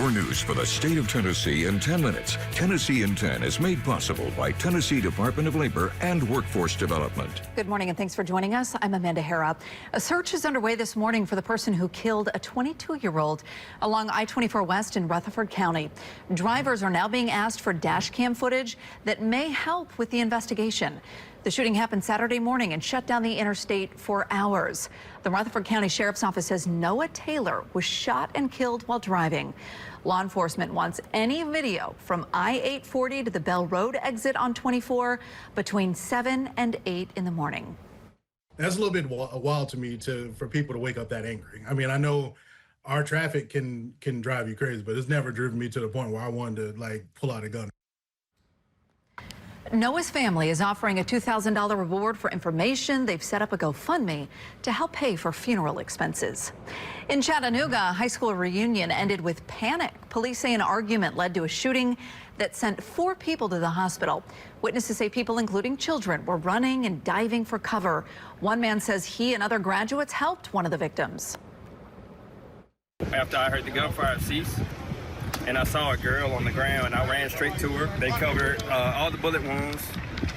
Your news for the state of Tennessee in 10 minutes. Tennessee in 10 is made possible by Tennessee Department of Labor and Workforce Development. Good morning and thanks for joining us. I'm Amanda Hera. A search is underway this morning for the person who killed a 22-year-old along I-24 West in Rutherford County. Drivers are now being asked for dash cam footage that may help with the investigation. The shooting happened Saturday morning and shut down the interstate for hours. The Rutherford County Sheriff's Office says Noah Taylor was shot and killed while driving. Law enforcement wants any video from I-840 to the Bell Road exit on 24 between 7 and 8 in the morning. That's a little bit wild to me for people to wake up that angry. I mean, I know our traffic can drive you crazy, but it's never driven me to the point where I wanted to pull out a gun. Noah's family is offering a $2,000 reward for information. They've set up a GoFundMe to help pay for funeral expenses. In Chattanooga, a high school reunion ended with panic. Police say an argument led to a shooting that sent 4 people to the hospital. Witnesses say people, including children, were running and diving for cover. One man says he and other graduates helped one of the victims. After I heard the gunfire cease, and I saw a girl on the ground, and I ran straight to her. They covered all the bullet wounds,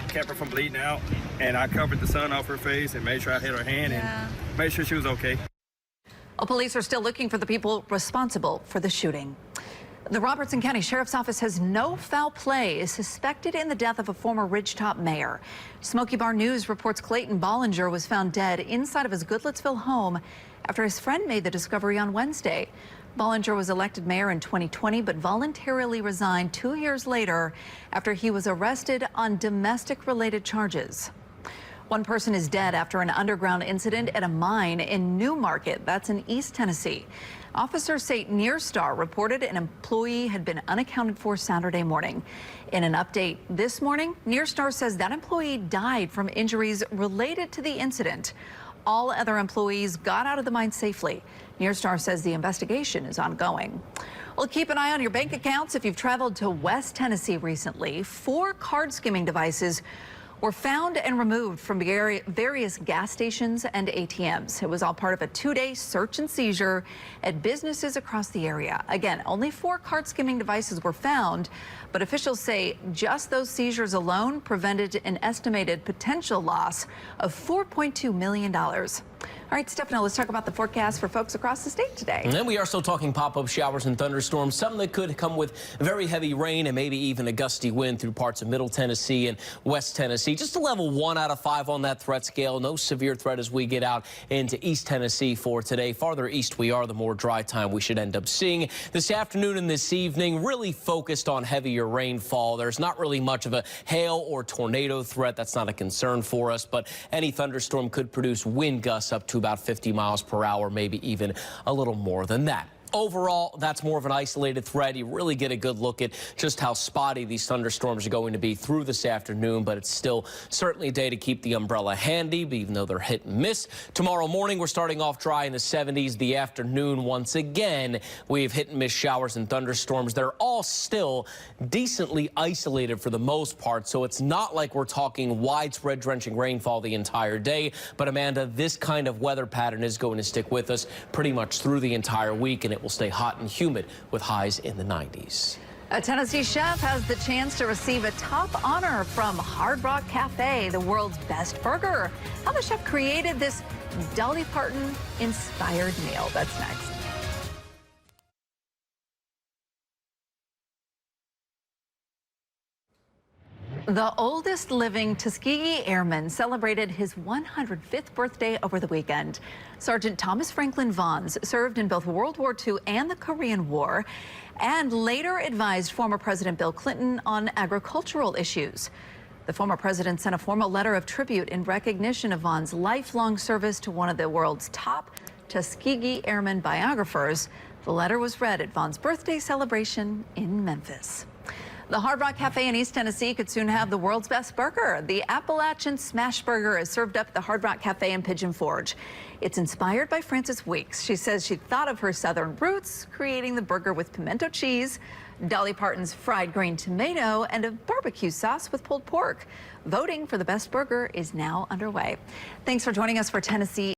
kept her from bleeding out, and I covered the sun off her face and made sure I hit her hand and made sure she was okay. Well, police are still looking for the people responsible for the shooting. The Robertson County Sheriff's Office has no foul play is suspected in the death of a former Ridgetop mayor. Smoky Bar News reports Clayton Bollinger was found dead inside of his Goodlettsville home after his friend made the discovery on Wednesday. Bollinger was elected mayor in 2020, but voluntarily resigned 2 years later after he was arrested on domestic-related charges. One person is dead after an underground incident at a mine in Newmarket. That's in East Tennessee. Officers say Nearstar reported an employee had been unaccounted for Saturday morning. In an update this morning, Nearstar says that employee died from injuries related to the incident. All other employees got out of the mine safely. Nearstar says the investigation is ongoing. Well, keep an eye on your bank accounts if you've traveled to West Tennessee recently. 4 card skimming devices were found and removed from various gas stations and ATMs. It was all part of a 2-day search and seizure at businesses across the area. Again, only 4 card skimming devices were found, but officials say just those seizures alone prevented an estimated potential loss of $4.2 million. All right, Stefano, let's talk about the forecast for folks across the state today. And we are still talking pop-up showers and thunderstorms, something that could come with very heavy rain and maybe even a gusty wind through parts of Middle Tennessee and West Tennessee. Just a level 1 out of 5 on that threat scale. No severe threat as we get out into East Tennessee for today. Farther east we are, the more dry time we should end up seeing. This afternoon and this evening, really focused on heavier rainfall. There's not really much of a hail or tornado threat. That's not a concern for us, but any thunderstorm could produce wind gusts up to about 50 miles per hour, maybe even a little more than that. Overall, that's more of an isolated threat. You really get a good look at just how spotty these thunderstorms are going to be through this afternoon, but it's still certainly a day to keep the umbrella handy, even though they're hit and miss. Tomorrow morning, we're starting off dry in the 70s. The afternoon, once again, we have hit and miss showers and thunderstorms. They're all still decently isolated for the most part, so it's not like we're talking widespread drenching rainfall the entire day. But Amanda, this kind of weather pattern is going to stick with us pretty much through the entire week, and it will stay hot and humid with highs in the 90s. A Tennessee chef has the chance to receive a top honor from Hard Rock Cafe, the world's best burger. How the chef created this Dolly Parton-inspired meal. That's next. The oldest living Tuskegee Airman celebrated his 105th birthday over the weekend. Sergeant Thomas Franklin Vaughns served in both World War II and the Korean War, and later advised former President Bill Clinton on agricultural issues. The former president sent a formal letter of tribute in recognition of Vaughns' lifelong service to one of the world's top Tuskegee Airmen biographers. The letter was read at Vaughns' birthday celebration in Memphis. The Hard Rock Cafe in East Tennessee could soon have the world's best burger. The Appalachian Smash Burger is served up at the Hard Rock Cafe in Pigeon Forge. It's inspired by Frances Weeks. She says she thought of her southern roots, creating the burger with pimento cheese, Dolly Parton's fried green tomato, and a barbecue sauce with pulled pork. Voting for the best burger is now underway. Thanks for joining us for Tennessee